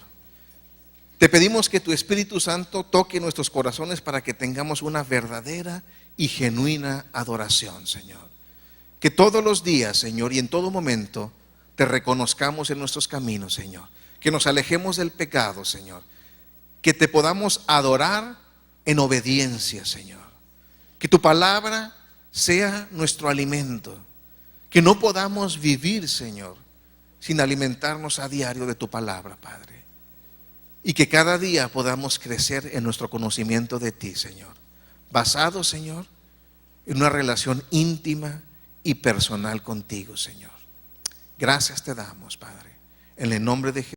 Te pedimos que tu Espíritu Santo toque nuestros corazones para que tengamos una verdadera y genuina adoración, Señor. Que todos los días, Señor, y en todo momento te reconozcamos en nuestros caminos, Señor. Que nos alejemos del pecado, Señor. Que te podamos adorar en obediencia, Señor. Que tu palabra sea nuestro alimento. Que no podamos vivir, Señor, sin alimentarnos a diario de tu palabra, Padre. Y que cada día podamos crecer en nuestro conocimiento de ti, Señor. Basado, Señor, en una relación íntima y personal contigo, Señor. Gracias te damos, Padre, en el nombre de Jesús.